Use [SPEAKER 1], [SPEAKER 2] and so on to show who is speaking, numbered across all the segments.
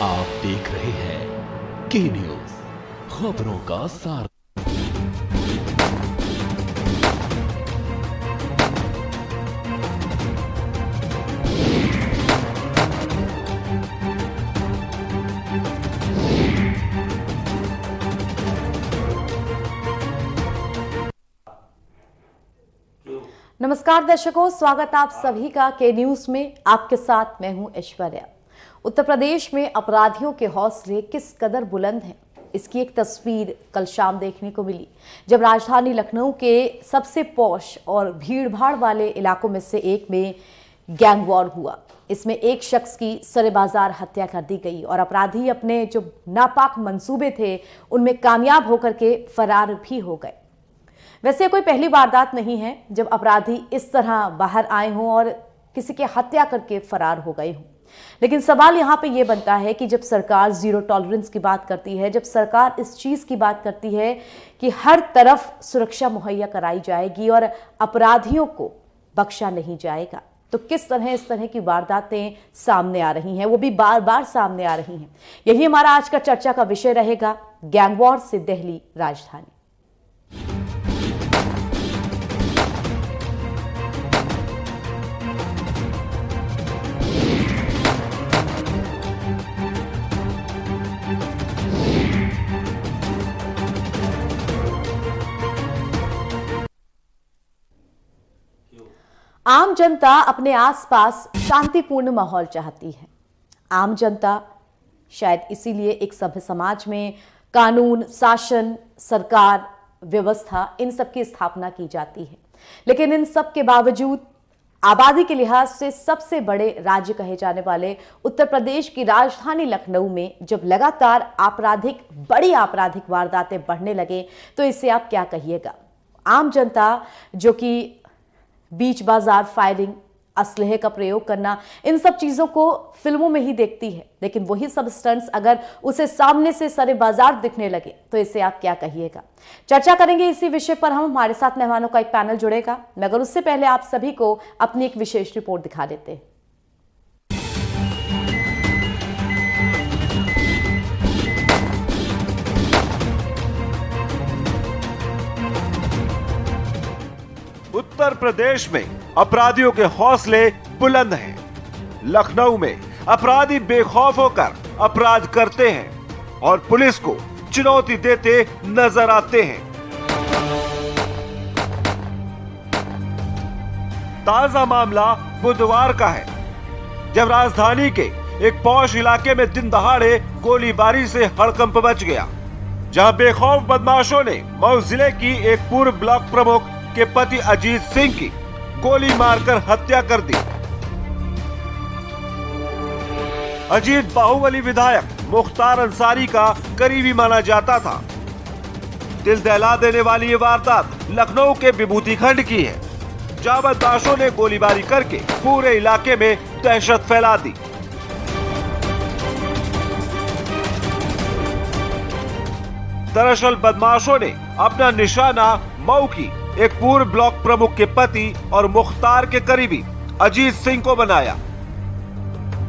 [SPEAKER 1] आप देख रहे हैं के न्यूज, खबरों का सार।
[SPEAKER 2] नमस्कार दर्शकों, स्वागत आप सभी का के न्यूज में। आपके साथ मैं हूं ऐश्वर्या। उत्तर प्रदेश में अपराधियों के हौसले किस कदर बुलंद हैं, इसकी एक तस्वीर कल शाम देखने को मिली, जब राजधानी लखनऊ के सबसे पॉश और भीड़भाड़ वाले इलाकों में से एक में गैंग वॉर हुआ। इसमें एक शख्स की सरेबाजार हत्या कर दी गई और अपराधी अपने जो नापाक मंसूबे थे उनमें कामयाब होकर के फरार भी हो गए। वैसे कोई पहली वारदात नहीं है जब अपराधी इस तरह बाहर आए हों और किसी की हत्या करके फरार हो गए हों। लेकिन सवाल यहाँ पे ये बनता है कि जब सरकार जीरो टॉलरेंस की बात करती है, जब सरकार इस चीज़ की बात करती है कि हर तरफ सुरक्षा मुहैया कराई जाएगी और अपराधियों को बख्शा नहीं जाएगा, तो किस तरह इस तरह की वारदातें सामने आ रही हैं, वो भी बार बार सामने आ रही हैं। यही हमारा आज का चर्चा का विषय रहेगा, गैंग वॉर से दिल्ली राजधानी। आम जनता अपने आसपास शांतिपूर्ण माहौल चाहती है। आम जनता शायद इसीलिए एक सभ्य समाज में कानून, शासन, सरकार, व्यवस्था, इन सब की स्थापना की जाती है। लेकिन इन सब के बावजूद आबादी के लिहाज से सबसे बड़े राज्य कहे जाने वाले उत्तर प्रदेश की राजधानी लखनऊ में जब लगातार बड़ी आपराधिक वारदातें बढ़ने लगे, तो इससे आप क्या कहिएगा। आम जनता जो कि बीच बाजार फायरिंग, असलहे का प्रयोग करना, इन सब चीजों को फिल्मों में ही देखती है, लेकिन वही सब स्टंट्स अगर उसे सामने से सरे बाजार दिखने लगे तो इसे आप क्या कहिएगा। चर्चा करेंगे इसी विषय पर। हमारे साथ मेहमानों का एक पैनल जुड़ेगा, मगर उससे पहले आप सभी को अपनी एक विशेष रिपोर्ट दिखा देते हैं।
[SPEAKER 3] उत्तर प्रदेश में अपराधियों के हौसले बुलंद हैं। लखनऊ में अपराधी बेखौफ होकर अपराध करते हैं और पुलिस को चुनौती देते नजर आते हैं। ताजा मामला बुधवार का है, जब राजधानी के एक पॉश इलाके में दिन दहाड़े गोलीबारी से हड़कंप मच गया, जहां बेखौफ बदमाशों ने मऊ जिले की एक पूर्व ब्लॉक प्रमुख के पति अजीत सिंह की गोली मारकर हत्या कर दी। अजीत बाहुबली विधायक मुख्तार अंसारी का करीबी माना जाता था। दिल दहला देने वाली ये वारदात लखनऊ के विभूति खंड की है, जहां बदमाशों ने गोलीबारी करके पूरे इलाके में दहशत फैला दी। दरअसल बदमाशों ने अपना निशाना मऊ की एक पूर्व ब्लॉक प्रमुख के पति और मुख्तार के करीबी अजीत सिंह को बनाया।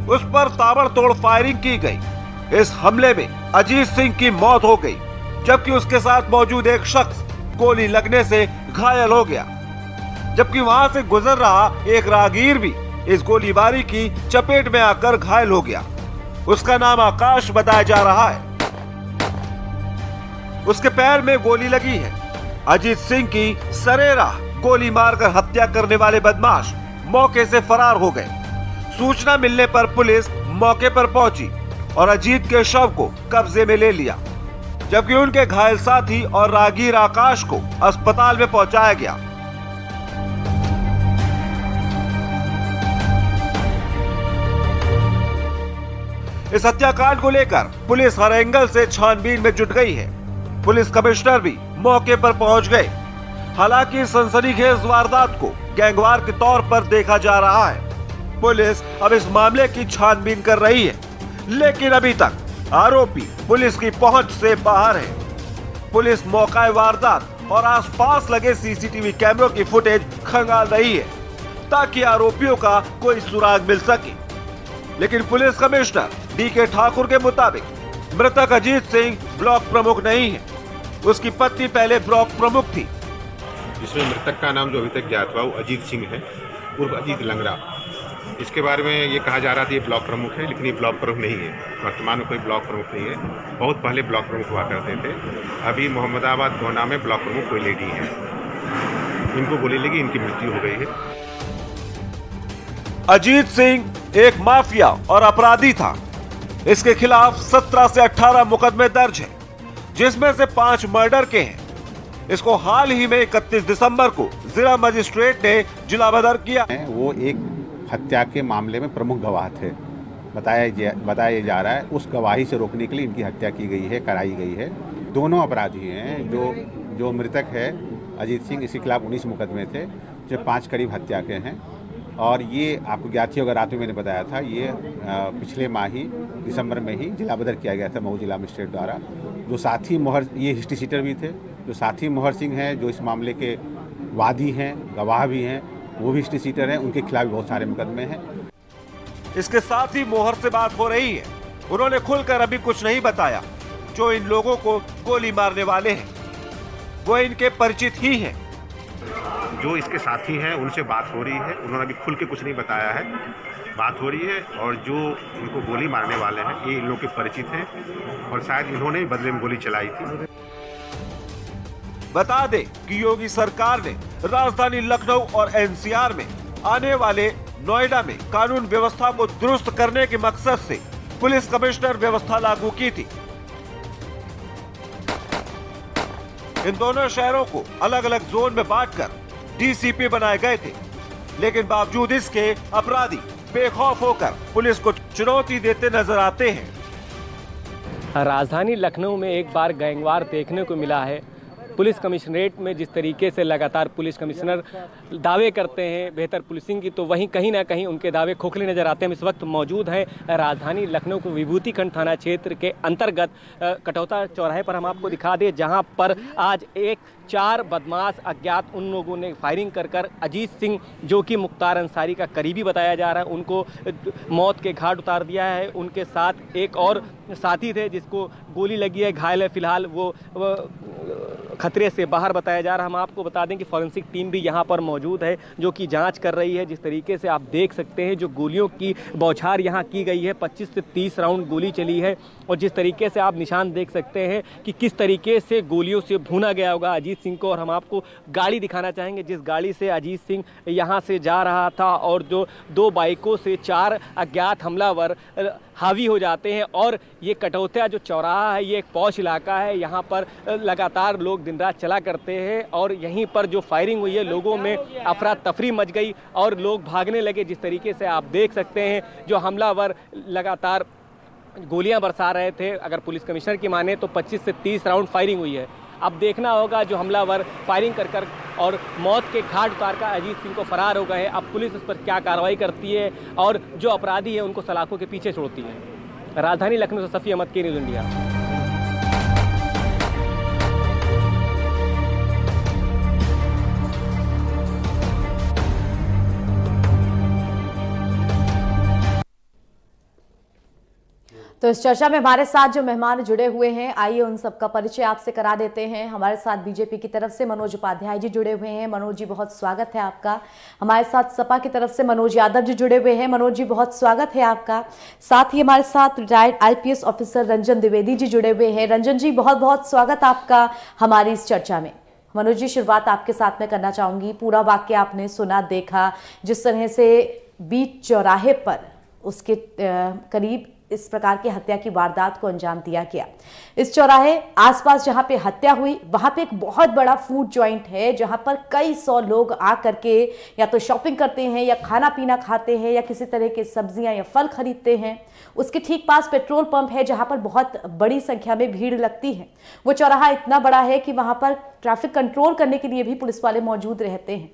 [SPEAKER 3] उस पर ताबड़तोड़ फायरिंग की गई। इस हमले में अजीत सिंह की मौत हो गई, जबकि उसके साथ मौजूद एक शख्स गोली लगने से घायल हो गया। जबकि वहां से गुजर रहा एक राहगीर भी इस गोलीबारी की चपेट में आकर घायल हो गया। उसका नाम आकाश बताया जा रहा है। उसके पैर में गोली लगी है। अजीत सिंह की सरेराह गोली मारकर हत्या करने वाले बदमाश मौके से फरार हो गए। सूचना मिलने पर पुलिस मौके पर पहुंची और अजीत के शव को कब्जे में ले लिया, जबकि उनके घायल साथी और राहगीर आकाश को अस्पताल में पहुंचाया गया। इस हत्याकांड को लेकर पुलिस हर एंगल से छानबीन में जुट गई है। पुलिस कमिश्नर भी मौके पर पहुंच गए। हालांकि सनसनीखेज वारदात को गैंगवार के तौर पर देखा जा रहा है। पुलिस अब इस मामले की छानबीन कर रही है, लेकिन अभी तक आरोपी पुलिस की पहुंच से बाहर है। पुलिस मौका वारदात और आसपास लगे सीसीटीवी कैमरों की फुटेज खंगाल रही है ताकि आरोपियों का कोई सुराग मिल सके। लेकिन पुलिस कमिश्नर डीके ठाकुर के मुताबिक मृतक अजीत सिंह ब्लॉक प्रमुख नहीं है, उसकी पत्नी पहले ब्लॉक प्रमुख थी।
[SPEAKER 4] जिसमें मृतक का नाम जो अभी तक ज्ञात हुआ वो अजीत सिंह है, उर्फ अजीत लंगरा। इसके बारे में ये कहा जा रहा था ये ब्लॉक प्रमुख है, लेकिन ये ब्लॉक प्रमुख नहीं है। वर्तमान में कोई ब्लॉक प्रमुख नहीं है। बहुत पहले ब्लॉक प्रमुख हुआ करते थे। अभी मोहम्मदाबाद गोना में ब्लॉक प्रमुख कोई लेडी है, इनको गोली लगी, इनकी मृत्यु हो गई है।
[SPEAKER 3] अजीत सिंह एक माफिया और अपराधी था। इसके खिलाफ 17 से 18 मुकदमे दर्ज हैं, जिसमें से 5 मर्डर के हैं। इसको हाल ही में 31 दिसंबर को जिला मजिस्ट्रेट ने जिलाबदर किया।
[SPEAKER 4] वो एक हत्या के मामले में प्रमुख गवाह थे, बताया जा रहा है। उस गवाही से रोकने के लिए इनकी हत्या की गई है, कराई गई है। दोनों अपराधी हैं। जो मृतक है अजीत सिंह, इसके खिलाफ 19 मुकदमे थे, जो 5 करीब हत्या के हैं। और ये आपको ज्ञात ही होगा, रात में मैंने बताया था, ये पिछले माह ही दिसंबर में ही जिला बदर किया गया था मऊ जिला मजिस्ट्रेट द्वारा। जो साथी मोहर, ये हिस्ट्री सीटर भी थे, जो साथी मोहर सिंह हैं, जो इस मामले के वादी हैं, गवाह भी हैं, वो भी हिस्ट्री सीटर हैं। उनके खिलाफ बहुत सारे मुकदमे हैं।
[SPEAKER 3] इसके साथ ही मोहर से बात हो रही है। उन्होंने खुलकर अभी कुछ नहीं बताया। जो इन लोगों को गोली मारने वाले हैं वो इनके परिचित ही हैं।
[SPEAKER 4] जो इसके साथी हैं उनसे बात हो रही है। उन्होंने अभी खुल के कुछ नहीं बताया है, बात हो रही है। और जो इनको गोली मारने वाले हैं ये इन लोगों के परिचित हैं, और शायद इन्होंने बदले में गोली चलाई थी।
[SPEAKER 3] बता दें कि योगी सरकार ने राजधानी लखनऊ और एनसीआर में आने वाले नोएडा में कानून व्यवस्था को दुरुस्त करने के मकसद से पुलिस कमिश्नर व्यवस्था लागू की थी। इन दोनों शहरों को अलग अलग जोन में बांटकर डीसीपी बनाए गए थे, लेकिन बावजूद इसके अपराधी बेखौफ होकर पुलिस को चुनौती देते नजर आते हैं।
[SPEAKER 5] राजधानी लखनऊ में एक बार गैंगवार देखने को मिला है। पुलिस कमिश्नरेट में जिस तरीके से लगातार पुलिस कमिश्नर दावे करते हैं बेहतर पुलिसिंग की, तो वहीं कहीं ना कहीं उनके दावे खोखले नजर आते हैं। इस वक्त मौजूद हैं राजधानी लखनऊ के विभूति खंड थाना क्षेत्र के अंतर्गत कटौता चौराहे पर। हम आपको दिखा दें जहां पर आज 4 बदमाश अज्ञात उन लोगों ने फायरिंग कर अजीत सिंह, जो कि मुख्तार अंसारी का करीबी बताया जा रहा है, उनको मौत के घाट उतार दिया है। उनके साथ एक और साथी थे जिसको गोली लगी है, घायल है। फिलहाल वो खतरे से बाहर बताया जा रहा है। हम आपको बता दें कि फॉरेंसिक टीम भी यहाँ पर मौजूद है, जो कि जांच कर रही है। जिस तरीके से आप देख सकते हैं जो गोलियों की बौछार यहाँ की गई है, 25 से 30 राउंड गोली चली है। और जिस तरीके से आप निशान देख सकते हैं कि किस तरीके से गोलियों से भूना गया होगा अजीत सिंह को। और हम आपको गाड़ी दिखाना चाहेंगे जिस गाड़ी से अजीत सिंह यहाँ से जा रहा था, और जो 2 बाइकों से 4 अज्ञात हमलावर हावी हो जाते हैं। और ये कटौता जो चौराहा है ये एक पॉश इलाका है, यहाँ पर लगातार लोग दिन रात चला करते हैं। और यहीं पर जो फायरिंग हुई है लोगों में अफरा तफरी मच गई और लोग भागने लगे। जिस तरीके से आप देख सकते हैं जो हमलावर लगातार गोलियां बरसा रहे थे। अगर पुलिस कमिश्नर की माने तो 25 से 30 राउंड फायरिंग हुई है। अब देखना होगा जो हमलावर फायरिंग कर और मौत के घाट उतार कर अजीत सिंह को फरार हो गए। अब पुलिस उस पर क्या कार्रवाई करती है और जो अपराधी है उनको सलाखों के पीछे छोड़ती है। राजधानी लखनऊ से सफ़ी अहमद, के न्यूज़ इंडिया।
[SPEAKER 2] तो इस चर्चा में हमारे साथ जो मेहमान जुड़े हुए हैं, आइए उन सबका परिचय आपसे करा देते हैं। हमारे साथ बीजेपी की तरफ से मनोज उपाध्याय जी जुड़े हुए हैं। मनोज जी बहुत स्वागत है आपका। हमारे साथ सपा की तरफ से मनोज यादव जी जुड़े हुए हैं। मनोज जी बहुत स्वागत है आपका। साथ ही हमारे साथ retired IPS officer Ranjan Dwivedi ji जुड़े हुए हैं। रंजन जी बहुत बहुत स्वागत आपका हमारी इस चर्चा में। मनोज जी शुरुआत आपके साथ में करना चाहूंगी। पूरा वाक्य आपने सुना, देखा, जिस तरह से बीच चौराहे पर उसके करीब इस प्रकार की हत्या की वारदात को अंजाम दिया गया। इस चौराहे आसपास जहां पे हत्या हुई वहां पे एक बहुत बड़ा फूड जॉइंट है, जहां पर कई 100 लोग आ करके या तो शॉपिंग करते हैं या खाना पीना खाते हैं या किसी तरह के सब्जियां या फल खरीदते हैं। उसके ठीक पास पेट्रोल पंप है जहां पर बहुत बड़ी संख्या में भीड़ लगती है। वो चौराहा इतना बड़ा है कि वहां पर ट्रैफिक कंट्रोल करने के लिए भी पुलिस वाले मौजूद रहते हैं।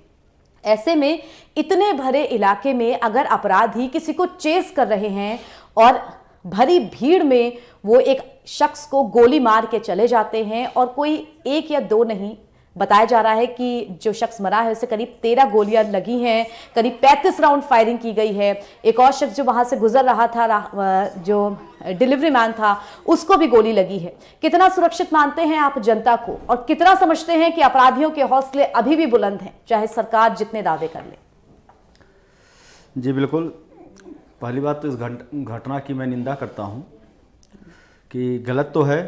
[SPEAKER 2] ऐसे में इतने भरे इलाके में अगर अपराधी किसी को चेस कर रहे हैं और भरी भीड़ में वो एक शख्स को गोली मार के चले जाते हैं, और कोई 1 या 2 नहीं बताया जा रहा है कि जो शख्स मरा है उसे करीब 13 गोलियां लगी हैं, करीब 35 राउंड फायरिंग की गई है। एक और शख्स जो वहां से गुजर रहा था, जो डिलीवरी मैन था, उसको भी गोली लगी है। कितना सुरक्षित मानते हैं आप जनता को, और कितना समझते हैं कि अपराधियों के हौसले अभी भी बुलंद हैं, चाहे सरकार जितने दावे कर ले?
[SPEAKER 6] जी बिल्कुल, पहली बात तो इस घटना की मैं निंदा करता हूं कि गलत तो है,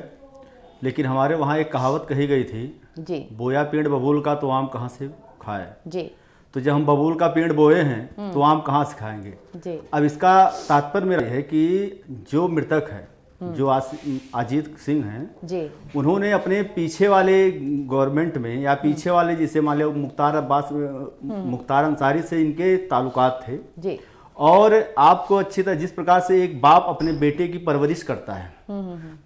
[SPEAKER 6] लेकिन हमारे वहाँ एक कहावत कही गई थी
[SPEAKER 2] जी, बोया
[SPEAKER 6] पेड़ बबूल का तो आम कहाँ से खाए
[SPEAKER 2] जी। तो
[SPEAKER 6] जब हम बबूल का पेड़ बोए हैं तो आम कहाँ से खाएंगे जी। अब इसका तात्पर्य मेरा है कि जो मृतक है, जो अजीत सिंह हैं जी, उन्होंने अपने पीछे वाले गवर्नमेंट में या पीछे वाले जिसे मान लो मुख्तार अंसारी से इनके ताल्लुकात थे जी। और आपको अच्छी तरह जिस प्रकार से एक बाप अपने बेटे की परवरिश करता है,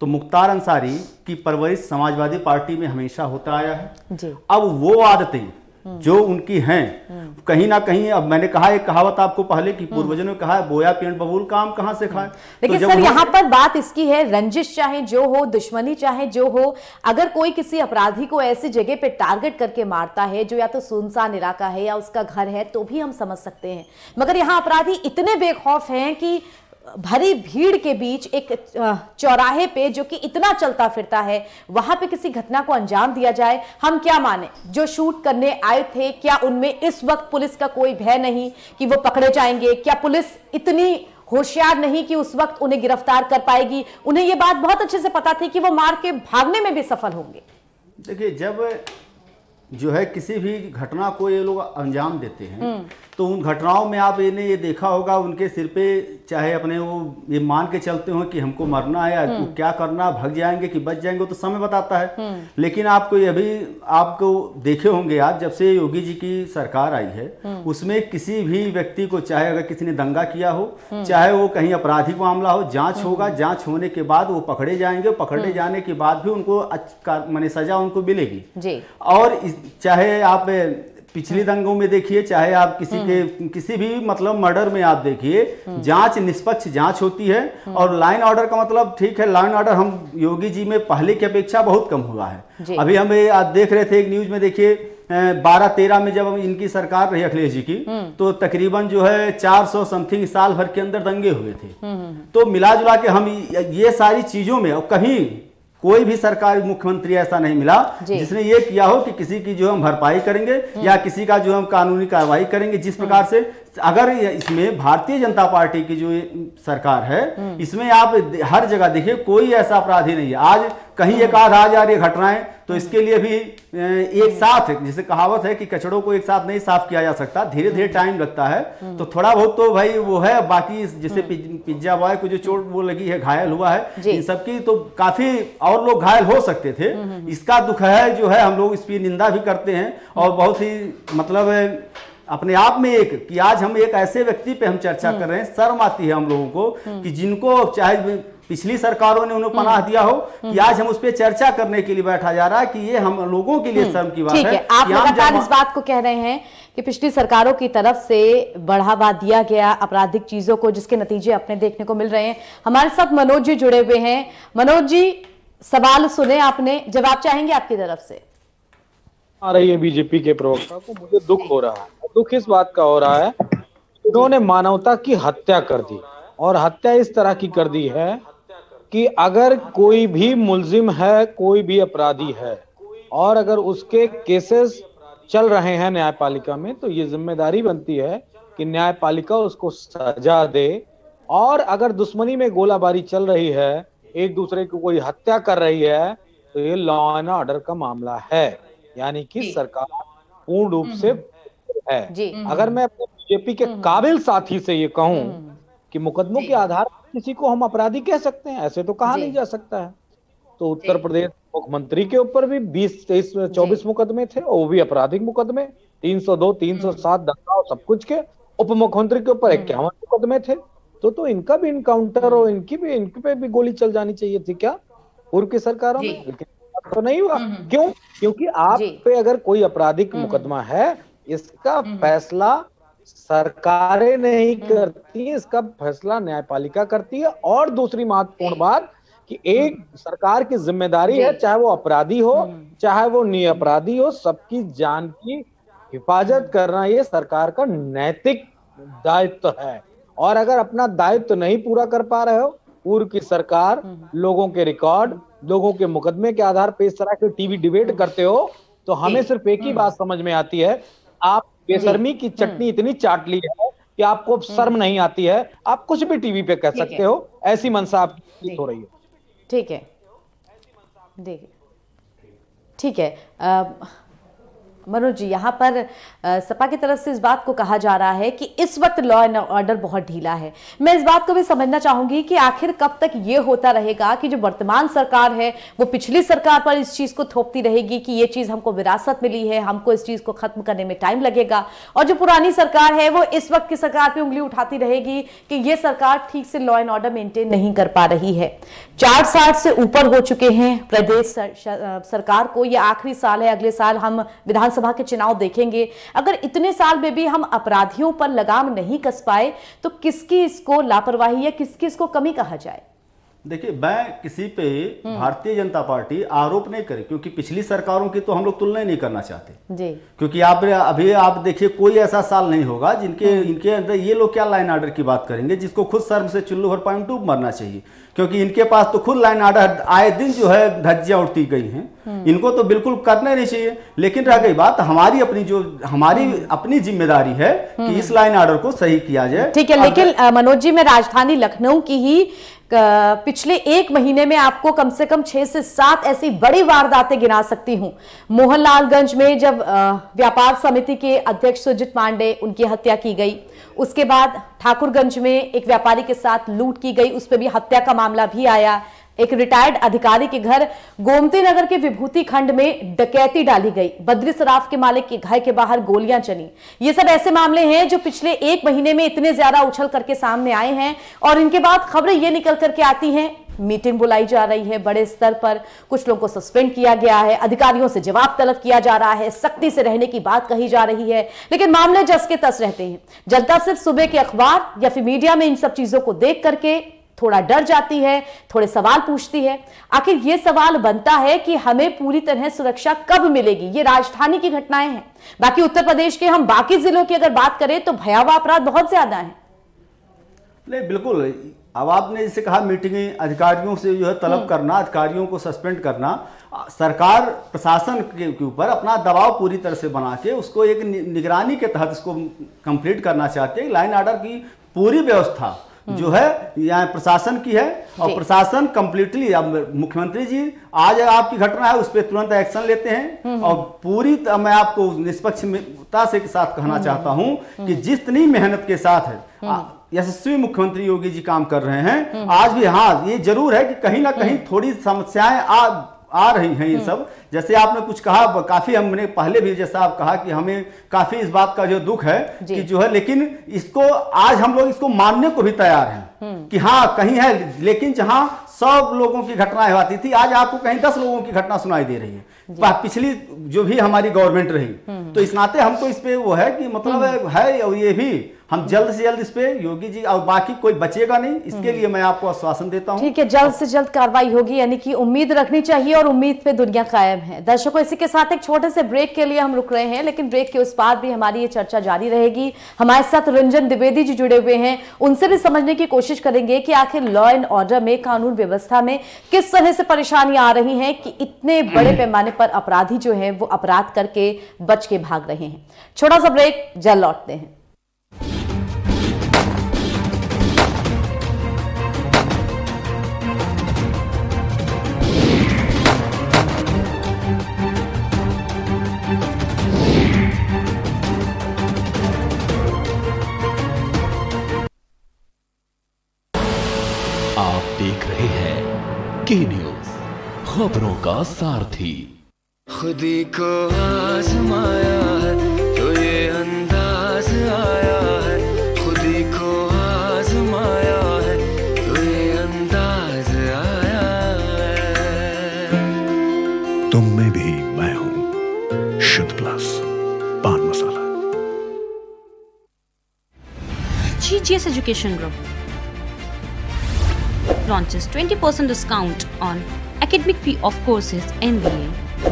[SPEAKER 6] तो मुख्तार अंसारी की परवरिश समाजवादी पार्टी में हमेशा होता आया है जी। अब वो आदतें जो उनकी हैं कहीं ना कहीं, अब मैंने कहा एक कहावत आपको पहले की पूर्वजों ने कहा है, बोया पेड़ बबूल का आम कहां से खाए।
[SPEAKER 2] लेकिन तो सर यहाँ पर बात इसकी है, रंजिश चाहे जो हो, दुश्मनी चाहे जो हो, अगर कोई किसी अपराधी को ऐसी जगह पे टारगेट करके मारता है जो या तो सुनसान इलाका है या उसका घर है, तो भी हम समझ सकते हैं। मगर यहाँ अपराधी इतने बेखौफ हैं कि भरी भीड़ के बीच एक चौराहे पे जो कि इतना चलता फिरता है, वहां पे किसी घटना को अंजाम दिया जाए। हम क्या माने, जो शूट करने आए थे, क्या उनमें इस वक्त पुलिस का कोई भय नहीं कि वो पकड़े जाएंगे? क्या पुलिस इतनी होशियार नहीं कि उस वक्त उन्हें गिरफ्तार कर पाएगी? उन्हें ये बात बहुत अच्छे से पता थी कि वो मार के भागने में भी सफल होंगे।
[SPEAKER 6] देखिए, जब जो है किसी भी घटना को ये लोग अंजाम देते हैं तो उन घटनाओं में आप ये देखा होगा, उनके सिर पे चाहे अपने वो ये मान के चलते हो कि हमको मरना है, तो क्या करना, भाग जाएंगे कि बच जाएंगे, तो समय बताता है। लेकिन आपको ये भी आपको देखे होंगे आप, जब से योगी जी की सरकार आई है, उसमें किसी भी व्यक्ति को, चाहे अगर किसी ने दंगा किया हो, चाहे वो कहीं आपराधिक मामला हो, जांच होगा, जांच होने के बाद वो पकड़े जाएंगे, पकड़े जाने के बाद भी उनको माने सजा उनको मिलेगी। और चाहे आप पिछली दंगों में देखिए, चाहे आप किसी भी मतलब मर्डर में आप देखिए, जांच निष्पक्ष जांच होती है। और लाइन ऑर्डर का मतलब, ठीक है, लाइन ऑर्डर हम योगी जी में पहले की अपेक्षा बहुत कम हुआ है। अभी हम आज देख रहे थे एक न्यूज में, देखिए 12-13 में जब इनकी सरकार रही अखिलेश जी की, तो तकरीबन जो है 400 समथिंग साल भर के अंदर दंगे हुए थे। तो मिला जुला के हम ये सारी चीजों में, और कहीं कोई भी सरकारी मुख्यमंत्री ऐसा नहीं मिला जिसने ये किया हो कि किसी की जो हम भरपाई करेंगे या किसी का जो हम कानूनी कार्रवाई करेंगे। जिस प्रकार से अगर इसमें भारतीय जनता पार्टी की जो सरकार है, इसमें आप हर जगह देखिए कोई ऐसा अपराधी नहीं है। आज कहीं एक आध आ जा रही घटनाएं, तो इसके लिए भी एक साथ, जैसे कहावत है कि कचड़ों को एक साथ नहीं साफ किया जा सकता, धीरे धीरे टाइम लगता है। तो थोड़ा बहुत तो भाई वो है, बाकी जैसे पिज्जा बॉय को जो चोट वो लगी है, घायल हुआ है, इन सबकी तो काफी और लोग घायल हो सकते थे। इसका दुख है जो है, हम लोग इसकी निंदा भी करते हैं। और बहुत ही मतलब अपने आप में एक कि आज हम एक ऐसे व्यक्ति पे हम चर्चा कर रहे हैं, शर्म आती है हम लोगों को कि जिनको चाहे पिछली सरकारों ने उन्हें पनाह दिया हो, कि आज हम उस पर चर्चा करने के लिए बैठा जा रहा है, कि ये हम लोगों के लिए शर्म की बात है।
[SPEAKER 2] आप लगातार इस बात को कह रहे हैं कि पिछली सरकारों की तरफ से बढ़ावा दिया गया आपराधिक चीजों को, जिसके नतीजे अपने देखने को मिल रहे हैं। हमारे साथ मनोज जी जुड़े हुए हैं। मनोज जी, सवाल सुने आपने, जवाब चाहेंगे आपकी तरफ से?
[SPEAKER 7] आ रही है बीजेपी के प्रवक्ता को, मुझे दुख हो रहा है। दुख इस बात का हो रहा है, उन्होंने मानवता की हत्या कर दी, और हत्या इस तरह की कर दी है कि अगर कोई भी मुलजिम है, कोई भी अपराधी है, और अगर उसके केसेस चल रहे हैं न्यायपालिका में, तो ये जिम्मेदारी बनती है कि न्यायपालिका उसको सजा दे। और अगर दुश्मनी में गोलाबारी चल रही है, एक दूसरे को कोई हत्या कर रही है, तो ये लॉ एंड ऑर्डर का मामला है, यानी कि सरकार पूर्ण रूप से है। अगर मैं अपने बीजेपी के काबिल साथी से ये कहूं कि मुकदमों के आधार पर किसी को हम अपराधी कह सकते हैं, ऐसे तो कहा नहीं जा सकता है। तो उत्तर प्रदेश मुख्यमंत्री के ऊपर भी 20, 23, 24 मुकदमे थे, और वो भी आपराधिक मुकदमे, 302, 307 दंगा और सब कुछ के। उप मुख्यमंत्री के ऊपर 51 मुकदमे थे। तो इनका भी इनकाउंटर और इनकी पे भी गोली चल जानी चाहिए थी क्या पूर्व की सरकारों में? लेकिन तो नहीं हुआ। क्यों? क्योंकि आप पे अगर कोई आपराधिक मुकदमा है, इसका फैसला सरकारें नहीं करती, इसका फैसला न्यायपालिका करती है। और दूसरी महत्वपूर्ण बात कि एक सरकार की जिम्मेदारी है, चाहे वो अपराधी हो चाहे वो निरपराधी हो, सबकी जान की हिफाजत करना ये सरकार का नैतिक दायित्व है। और अगर अपना दायित्व नहीं पूरा कर पा रहे हो, पूर्व की सरकार लोगों के रिकॉर्ड, लोगों के मुकदमे के आधार पर इस तरह के टीवी डिबेट करते हो, तो हमें सिर्फ एक ही बात समझ में आती है, आप बेशर्मी की चटनी इतनी चाट ली है कि आपको शर्म नहीं आती है। आप कुछ भी टीवी पे कह सकते हो, ऐसी मंशा आपकी हो रही है।
[SPEAKER 2] ठीक है, देखिए, ठीक है। मनोज जी, यहाँ पर सपा की तरफ से इस बात को कहा जा रहा है कि इस वक्त लॉ एंड ऑर्डर बहुत ढीला है। मैं इस बात को भी समझना चाहूंगी कि आखिर कब तक ये होता रहेगा कि जो वर्तमान सरकार है वो पिछली सरकार पर इस चीज को थोपती रहेगी कि ये चीज हमको विरासत मिली है, हमको इस चीज को खत्म करने में टाइम लगेगा, और जो पुरानी सरकार है वो इस वक्त की सरकार पे उंगली उठाती रहेगी कि ये सरकार ठीक से लॉ एंड ऑर्डर मेंटेन नहीं कर पा रही है। 4 साल से ऊपर हो चुके हैं प्रदेश सरकार को, ये आखिरी साल है, अगले साल हम विधानसभा के चुनाव देखेंगे। अगर इतने साल में भी हम अपराधियों पर लगाम नहीं कस पाए तो किसकी इसको लापरवाही या किसकी इसको कमी कहा जाए?
[SPEAKER 6] देखिए, मैं किसी पे भारतीय जनता पार्टी आरोप नहीं करे, क्योंकि पिछली सरकारों की तो हम लोग तुलना नहीं करना चाहते जी। क्योंकि आप देखिए, कोई ऐसा साल नहीं होगा इनके अंदर ये लोग क्या लाइन आर्डर की बात करेंगे, जिसको खुद शर्म से चुल्लू भर पानी डूब मरना चाहिए। क्योंकि इनके पास तो खुद लाइन आर्डर आए दिन जो है धज्जियां उड़ती गई हैं, इनको तो बिल्कुल करना नहीं चाहिए। लेकिन रह गई बात हमारी अपनी जिम्मेदारी है कि इस लाइन आर्डर को सही किया जाए।
[SPEAKER 2] ठीक है, लेकिन मनोज जी, मैं राजधानी लखनऊ की ही पिछले 1 महीने में आपको कम से कम 6 से 7 ऐसी बड़ी वारदातें गिना सकती हूं। मोहनलालगंज में जब व्यापार समिति के अध्यक्ष सुजित पांडे, उनकी हत्या की गई। उसके बाद ठाकुरगंज में एक व्यापारी के साथ लूट की गई, उस पर भी हत्या का मामला भी आया। एक रिटायर्ड अधिकारी के घर गोमती नगर के विभूति खंड में डकैती डाली गई। बद्री सराफ के मालिक के घर के बाहर गोलियां चली। ये सब ऐसे मामले हैं जो पिछले 1 महीने में इतने ज्यादा उछल करके सामने आए हैं, और इनके बाद खबरें ये निकल करके आती हैं, मीटिंग बुलाई जा रही है बड़े स्तर पर, कुछ लोगों को सस्पेंड किया गया है, अधिकारियों से जवाब तलब किया जा रहा है, सख्ती से रहने की बात कही जा रही है, लेकिन मामले जस के तस रहते हैं। जनता सिर्फ सुबह के अखबार या फिर मीडिया में इन सब चीजों को देख करके थोड़ा डर जाती है, थोड़े सवाल पूछती है। आखिर ये सवाल बनता है कि हमें पूरी तरह सुरक्षा कब मिलेगी? ये राजधानी की घटनाएं हैं, बाकी उत्तर प्रदेश के हम बाकी जिलों की अगर बात करें तो भयावह अपराध बहुत ज्यादा है।
[SPEAKER 6] नहीं, बिल्कुल। अब आपने जैसे कहा मीटिंगें, अधिकारियों से जो है तलब करना, अधिकारियों को सस्पेंड करना, सरकार प्रशासन के ऊपर अपना दबाव पूरी तरह से बना के उसको एक निगरानी के तहत इसको कंप्लीट करना चाहते हैं। लाइन ऑर्डर की पूरी व्यवस्था जो है यहाँ प्रशासन की है, और प्रशासन कंप्लीटली, अब मुख्यमंत्री जी आज आपकी घटना है उस पर तुरंत एक्शन लेते हैं। और पूरी मैं आपको निष्पक्षता से साथ कहना चाहता हूं कि जितनी मेहनत के साथ है यशस्वी मुख्यमंत्री योगी जी काम कर रहे हैं, आज भी हाँ ये जरूर है कि कहीं ना कहीं थोड़ी समस्याएं आ रही हैं। ये सब जैसे आपने कुछ कहा, काफी हमने पहले भी जैसा आप कहा कि हमें काफी इस बात का जो दुख है कि जो है, लेकिन इसको आज हम लोग इसको मानने को भी तैयार हैं कि हाँ कहीं है। लेकिन जहां 100 लोगों की घटनाएं होती थी, आज आपको कहीं 10 लोगों की घटना सुनाई दे रही है। पिछली जो भी हमारी गवर्नमेंट रही, तो इस नाते हमको इस पे वो है कि मतलब है, और ये भी हम जल्द से जल्द इस पे योगी जी, और बाकी कोई बचेगा नहीं, इसके लिए मैं आपको आश्वासन देता हूं।
[SPEAKER 2] ठीक है, जल्द से जल्द कार्रवाई होगी, यानी कि उम्मीद रखनी चाहिए, और उम्मीद पे दुनिया कायम है। दर्शकों, इसी के साथ एक छोटे से ब्रेक के लिए हम रुक रहे हैं, लेकिन ब्रेक के उस पार भी हमारी ये चर्चा जारी रहेगी। हमारे साथ रंजन द्विवेदी जी जुड़े हुए हैं, उनसे भी समझने की कोशिश करेंगे कि आखिर लॉ एंड ऑर्डर में, कानून व्यवस्था में किस तरह से परेशानियां आ रही हैं कि इतने बड़े पैमाने पर अपराधी जो है वो अपराध करके बच के भाग रहे हैं। छोटा सा ब्रेक, जल्द लौटते हैं।
[SPEAKER 1] आप देख रहे हैं के न्यूज, खबरों का सारथी।
[SPEAKER 8] खुदी को आजमाया है तो ये अंदाज आया है, खुदी को आजमाया है तो ये अंदाज आया है।
[SPEAKER 9] तुम में भी मैं हूं, शुद्ध प्लस पान मसाला।
[SPEAKER 10] GGS education group launches 20% discount on academic fee of courses MBA,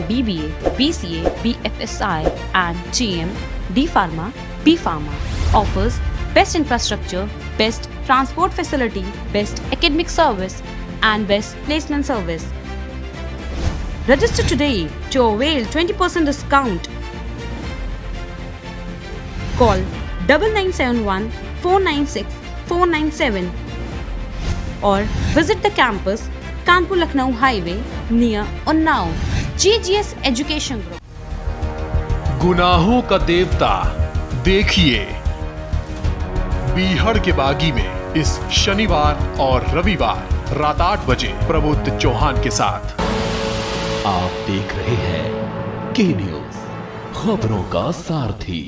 [SPEAKER 10] BBA, BCA, BFSI and GM, D Pharma, B Pharma. Offers best infrastructure, best transport facility, best academic service and best placement service. Register today to avail 20% discount. Call 9971 496 497 or visit the campus Kanpur Lucknow Highway near Unnao. GGS Education Group.
[SPEAKER 9] गुनाहों का देवता देखिए बीहड़ के बागी में इस शनिवार और रविवार रात 8 बजे प्रबुद्ध चौहान के साथ।
[SPEAKER 1] आप देख रहे हैं के न्यूज, खबरों का सारथी।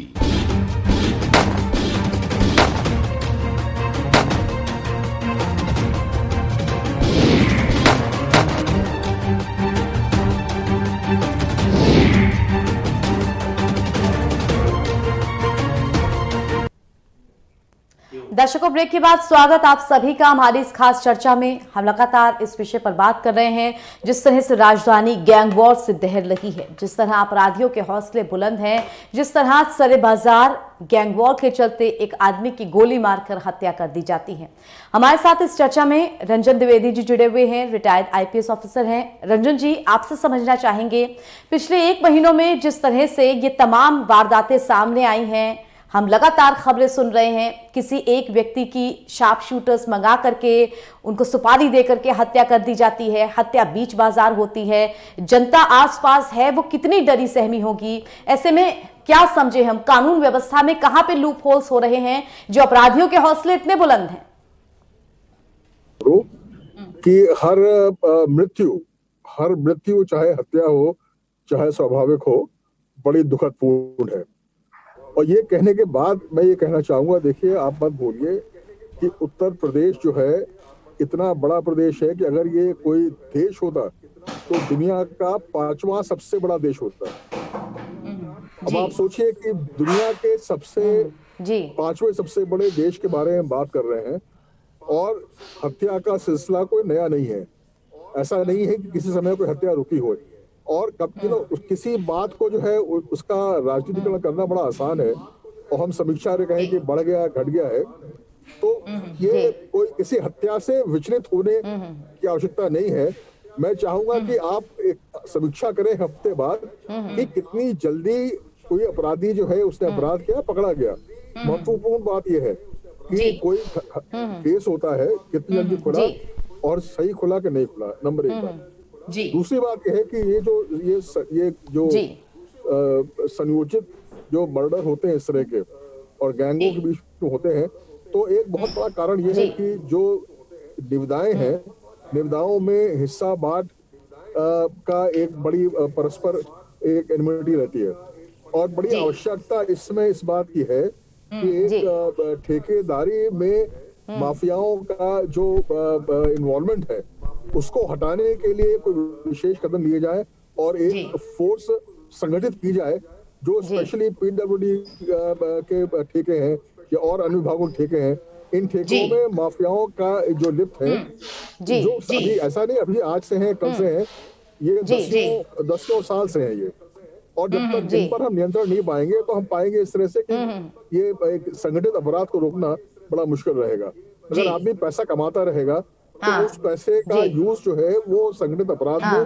[SPEAKER 2] दर्शकों, ब्रेक के बाद स्वागत आप सभी का हमारी इस खास चर्चा में। हम लगातार इस विषय पर बात कर रहे हैं जिस तरह से राजधानी गैंग वॉर से दहर लगी है, जिस तरह अपराधियों के हौसले बुलंद हैं, जिस तरह सरे बाजार गैंग वॉर के चलते एक आदमी की गोली मारकर हत्या कर दी जाती है। हमारे साथ इस चर्चा में रंजन द्विवेदी जी जुड़े हुए हैं, रिटायर्ड आईपीएस ऑफिसर हैं। रंजन जी, आपसे समझना चाहेंगे पिछले 1 महीनों में जिस तरह से ये तमाम वारदातें सामने आई हैं, हम लगातार खबरें सुन रहे हैं, किसी एक व्यक्ति की शार्प शूटर्स मंगा करके उनको सुपारी दे करके हत्या कर दी जाती है, हत्या बीच बाजार होती है, जनता आसपास है वो कितनी डरी सहमी होगी। ऐसे में क्या समझे हम, कानून व्यवस्था में कहां पे लूप होल्स हो रहे हैं जो अपराधियों के हौसले इतने बुलंद हैं?
[SPEAKER 11] कि हर मृत्यु चाहे हत्या हो चाहे स्वाभाविक हो, बड़ी दुखदपूर्ण है। और ये कहने के बाद मैं ये कहना चाहूंगा, देखिए आप मत भूलिए कि उत्तर प्रदेश जो है इतना बड़ा प्रदेश है कि अगर ये कोई देश होता तो दुनिया का 5वां सबसे बड़ा देश होता। अब आप सोचिए कि दुनिया के सबसे 5वें सबसे बड़े देश के बारे में बात कर रहे हैं और हत्या का सिलसिला कोई नया नहीं है। ऐसा नहीं है कि किसी समय कोई हत्या रुकी हो और कब किसी बात को जो है उसका राजनीतिकरण करना बड़ा आसान है और हम समीक्षा में कहें कि बढ़ गया घट गया है, तो ये कोई किसी हत्या से विचलित होने की आवश्यकता नहीं है। मैं चाहूंगा कि आप एक समीक्षा करें हफ्ते बाद कि कितनी जल्दी कोई अपराधी जो है उसने अपराध किया, पकड़ा गया। महत्वपूर्ण बात यह है कि कोई केस होता है कितनी जल्दी खुला और सही खुला कि नहीं खुला, नंबर 1 बात। दूसरी बात यह है कि ये जो संयोजित जो मर्डर होते हैं इस तरह के और गैंगों के बीच में होते हैं, तो एक बहुत बड़ा कारण यह है कि जो निविदाएं हैं, निविदाओं में हिस्सा बांट का एक बड़ी परस्पर एक एनिमिटी रहती है और बड़ी आवश्यकता इसमें इस बात की है कि एक ठेकेदारी में माफियाओं का जो इन्वॉल्वमेंट है उसको हटाने के लिए कोई विशेष कदम लिए जाए और एक फोर्स संगठित की जाए जो स्पेशली पीडब्ल्यूडी के ठेके हैं या और अन्य विभागों के ठेके हैं, इन ठेकों में माफियाओं का जो लिप्त है, जो अभी ऐसा नहीं अभी आज से है कल से है, ये दसियों साल से है ये। और जब तक जिन पर हम नियंत्रण नहीं पाएंगे तो हम पाएंगे इस तरह से कि ये एक संगठित अपराध को रोकना बड़ा मुश्किल रहेगा। अगर आदमी पैसा कमाता रहेगा तो उस पैसे का यूज जो है वो संगठित अपराध में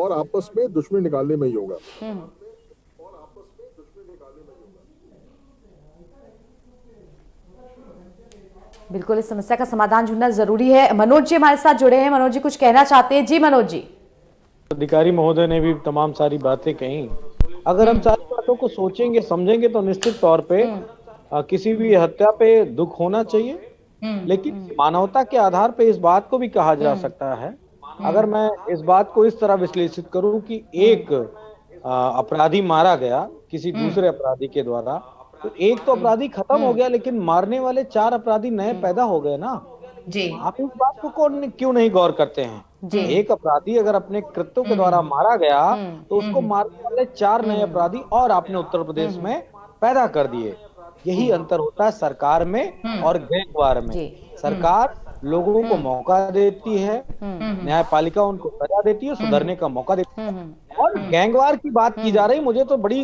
[SPEAKER 11] और आपस में दुश्मनी निकालने में ही होगा।
[SPEAKER 2] बिल्कुल, इस समस्या का समाधान ढूंढना जरूरी है। मनोज जी हमारे साथ जुड़े हैं। मनोज जी कुछ कहना चाहते हैं? जी मनोज जी।
[SPEAKER 7] अधिकारी महोदय ने भी तमाम सारी बातें कही। अगर हम सारी बातों को सोचेंगे समझेंगे तो निश्चित तौर पे किसी भी हत्या पे दुख होना चाहिए, लेकिन मानवता के आधार पे इस बात को भी कहा जा सकता है। अगर मैं इस बात को इस तरह विश्लेषित करूं कि एक अपराधी मारा गया किसी दूसरे अपराधी के द्वारा, तो एक तो अपराधी खत्म हो गया लेकिन मारने वाले 4 अपराधी नए पैदा हो गए ना। आप इस बात को क्यों नहीं गौर करते हैं? एक अपराधी अगर अपने कृत्यों के द्वारा मारा गया तो उसको मारने वाले 4 नए अपराधी और आपने उत्तर प्रदेश में पैदा कर दिए। यही अंतर होता है सरकार में और गैंगवार में। सरकार लोगों को मौका देती है, न्यायपालिका उनको सजा देती है, सुधरने का मौका देती है। और गैंगवार की बात की जा रही, मुझे तो बड़ी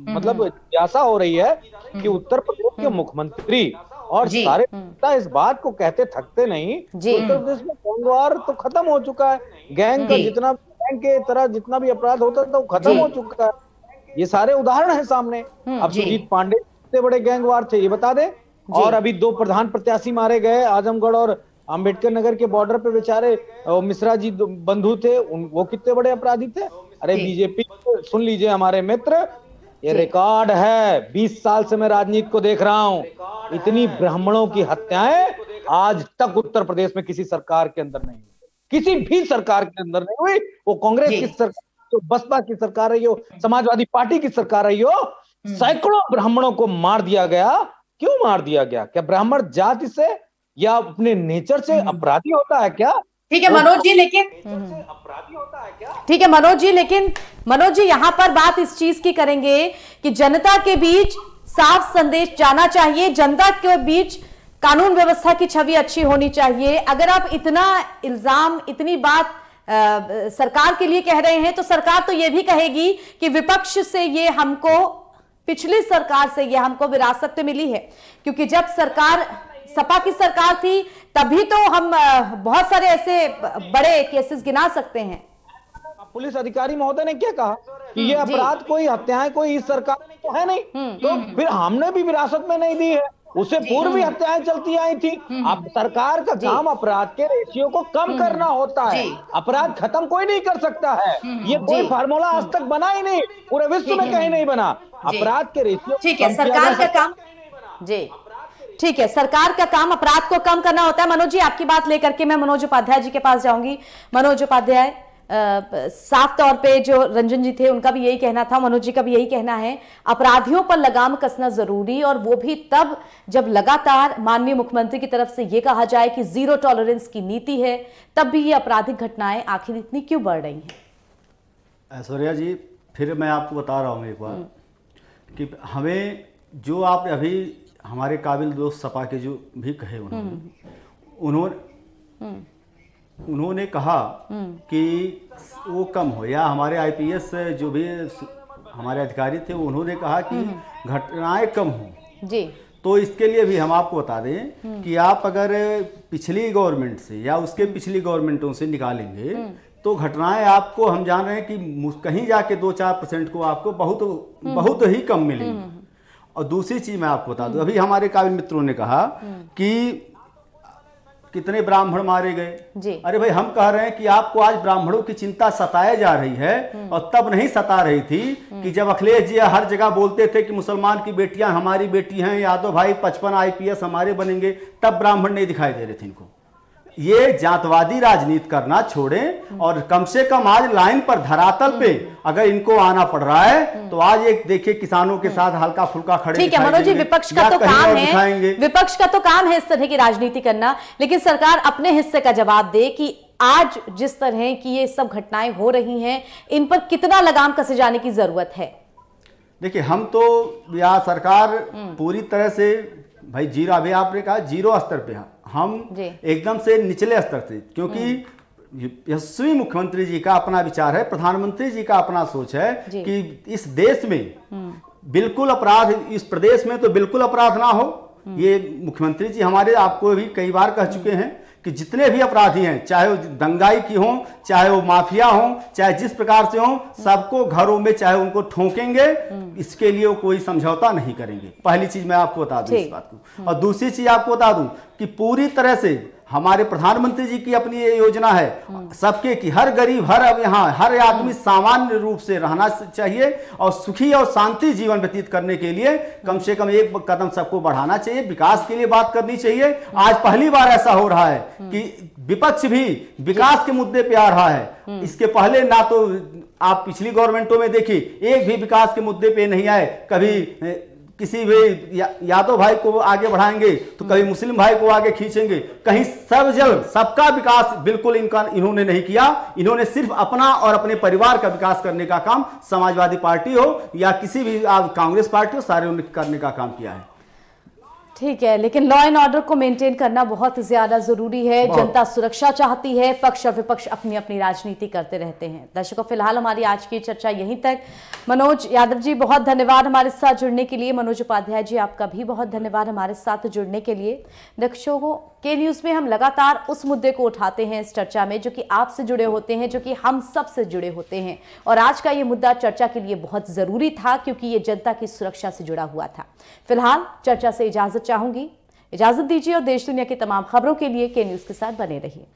[SPEAKER 7] मतलब जिज्ञासा हो रही है कि उत्तर प्रदेश के मुख्यमंत्री और सारे नेता इस बात को कहते थकते नहीं, उत्तर प्रदेश में गैंगवार तो खत्म हो चुका है। गैंग का जितना गैंग के तरह जितना भी अपराध होता था वो खत्म हो चुका है। ये सारे उदाहरण है सामने। अब सुजीत पांडे कितने बड़े गैंगवार थे ये बता दे। और अभी 2 प्रधान प्रत्याशी मारे गए आजमगढ़ और अंबेडकर नगर के बॉर्डर पे, बेचारे मिश्रा जी बंधु थे, वो कितने बड़े अपराधी थे। अरे बीजेपी सुन लीजिए हमारे मित्र, ये रिकॉर्ड है, 20 साल से मैं राजनीति को देख रहा हूं, इतनी ब्राह्मणों की हत्याएं आज तक उत्तर प्रदेश में किसी सरकार के अंदर नहीं हुई, किसी भी सरकार के अंदर नहीं हुई। वो कांग्रेस की सरकार, तो बसपा की सरकार रही हो, समाजवादी पार्टी की सरकार रही हो, सैकड़ों ब्राह्मणों को मार दिया गया। क्यों मार दिया गया? क्या ब्राह्मण जाति से या अपने नेचर से अपराधी होता है क्या?
[SPEAKER 2] ठीक है मनोज जी, लेकिन
[SPEAKER 7] अपराधी होता है क्या?
[SPEAKER 2] ठीक है मनोज जी, लेकिन मनोज जी यहाँ पर बात इस चीज की करेंगे कि जनता के बीच साफ संदेश जाना चाहिए, जनता के बीच कानून व्यवस्था की छवि अच्छी होनी चाहिए। अगर आप इतना इल्जाम, इतनी बात सरकार के लिए कह रहे हैं, तो सरकार तो ये भी कहेगी कि विपक्ष से ये हमको, पिछली सरकार से ये हमको विरासत में मिली है, क्योंकि जब सरकार सपा की सरकार थी तभी तो हम बहुत सारे ऐसे बड़े केसेस गिना सकते हैं।
[SPEAKER 7] पुलिस अधिकारी महोदय ने क्या कहा कि ये अपराध कोई हत्याएं कोई इस सरकार में तो है नहीं, तो फिर हमने भी विरासत में नहीं दी है, उससे पूर्व भी हत्याएं चलती आई थी। अब सरकार का काम अपराध के रेशियो को कम करना होता है, अपराध खत्म कोई नहीं कर सकता है। ये कोई फार्मूला आज तक बना ही नहीं, पूरे विश्व में कहीं नहीं बना। अपराध के रेशियो,
[SPEAKER 2] ठीक है, सरकार का काम, जी ठीक है, सरकार का काम अपराध को कम करना होता है। मनोज जी, आपकी बात लेकर के मैं मनोज उपाध्याय जी के पास जाऊंगी। मनोज उपाध्याय, साफ तौर पे जो रंजन जी थे उनका भी यही कहना था, मनोज जी का भी यही कहना है, अपराधियों पर लगाम कसना जरूरी, और वो भी तब जब लगातार माननीय मुख्यमंत्री की तरफ से ये कहा जाए कि 0 टॉलरेंस की नीति है, तब भी ये आपराधिक घटनाएं आखिर इतनी क्यों बढ़ रही हैं?
[SPEAKER 6] ऐश्वर्या जी, फिर मैं आपको बता रहा हूँ एक बार कि हमें जो आप अभी हमारे काबिल दोस्त सपा के जो भी कहे उन्होंने कहा कि वो कम हो, या हमारे आईपीएस जो भी हमारे अधिकारी थे उन्होंने कहा कि घटनाएं कम हो जी। तो इसके लिए भी हम आपको बता दें कि आप अगर पिछली गवर्नमेंट से या उसके पिछली गवर्नमेंटों से निकालेंगे तो घटनाएं आपको, हम जान रहे हैं कि कहीं जाके 2-4% को आपको बहुत ही कम मिलेंगी। और दूसरी चीज मैं आपको बता दूं, अभी हमारे काबिल मित्रों ने कहा कि कितने ब्राह्मण मारे गए। अरे भाई, हम कह रहे हैं कि आपको आज ब्राह्मणों की चिंता सताए जा रही है, और तब नहीं सता रही थी कि जब अखिलेश जी हर जगह बोलते थे कि मुसलमान की बेटियां हमारी बेटी हैं, यादव भाई 55 आईपीएस हमारे बनेंगे, तब ब्राह्मण नहीं दिखाई दे रहे थे इनको। ये जातवादी राजनीति करना छोड़ें, और कम से कम आज लाइन पर, धरातल पे अगर इनको आना पड़ रहा है तो आज एक देखिए किसानों के साथ हल्का फुल्का खड़े।
[SPEAKER 2] ठीक है मनोज जी, विपक्ष का तो काम है, विपक्ष का तो काम है इस तरह की राजनीति करना, लेकिन सरकार अपने हिस्से का जवाब दे कि आज जिस तरह की ये सब घटनाएं हो रही हैं, इन पर कितना लगाम कसे जाने की जरूरत है।
[SPEAKER 6] देखिए, हम तो या सरकार पूरी तरह से भाई जीरो, अभी आपने कहा 0 स्तर पे हम एकदम से निचले स्तर से, क्योंकि यशस्वी मुख्यमंत्री जी का अपना विचार है, प्रधानमंत्री जी का अपना सोच है कि इस देश में बिल्कुल अपराध, इस प्रदेश में तो बिल्कुल अपराध ना हो। ये मुख्यमंत्री जी हमारे आपको भी कई बार कह चुके हैं कि जितने भी अपराधी हैं, चाहे वो दंगाई की हों, चाहे वो माफिया हों, चाहे जिस प्रकार से हों, सबको घरों में चाहे उनको ठोकेंगे, इसके लिए वो कोई समझौता नहीं करेंगे। पहली चीज मैं आपको बता दूं इस बात को। और दूसरी चीज आपको बता दूं कि पूरी तरह से हमारे प्रधानमंत्री जी की अपनी ये योजना है सबके की, हर गरीब, हर आदमी सामान्य रूप से रहना चाहिए और सुखी और शांति जीवन व्यतीत करने के लिए कम से कम एक कदम सबको बढ़ाना चाहिए, विकास के लिए बात करनी चाहिए। आज पहली बार ऐसा हो रहा है कि विपक्ष भी विकास के मुद्दे पे आ रहा है। इसके पहले ना तो आप पिछली गवर्नमेंटों में देखिए, एक भी विकास के मुद्दे पे नहीं आए। कभी किसी भी यादव भाई को आगे बढ़ाएंगे तो कभी मुस्लिम भाई को आगे खींचेंगे, कहीं सबका विकास बिल्कुल इन्होंने नहीं किया। इन्होंने सिर्फ अपना और अपने परिवार का विकास करने का काम, समाजवादी पार्टी हो या किसी भी कांग्रेस पार्टी हो, सारे उन्होंने करने का काम किया है।
[SPEAKER 2] ठीक है, लेकिन लॉ एंड ऑर्डर को मेंटेन करना बहुत ज्यादा जरूरी है। जनता सुरक्षा चाहती है, पक्ष और विपक्ष अपनी अपनी राजनीति करते रहते हैं। दर्शकों, फिलहाल हमारी आज की चर्चा यहीं तक। मनोज यादव जी, बहुत धन्यवाद हमारे साथ जुड़ने के लिए। मनोज उपाध्याय जी, आपका भी बहुत धन्यवाद हमारे साथ जुड़ने के लिए। दर्शकों, के न्यूज में हम लगातार उस मुद्दे को उठाते हैं इस चर्चा में जो कि आपसे जुड़े होते हैं, जो कि हम सब से जुड़े होते हैं। और आज का ये मुद्दा चर्चा के लिए बहुत जरूरी था क्योंकि ये जनता की सुरक्षा से जुड़ा हुआ था। फिलहाल चर्चा से इजाजत चाहूंगी, इजाजत दीजिए और देश दुनिया की तमाम खबरों के लिए के न्यूज के साथ बने रहिए।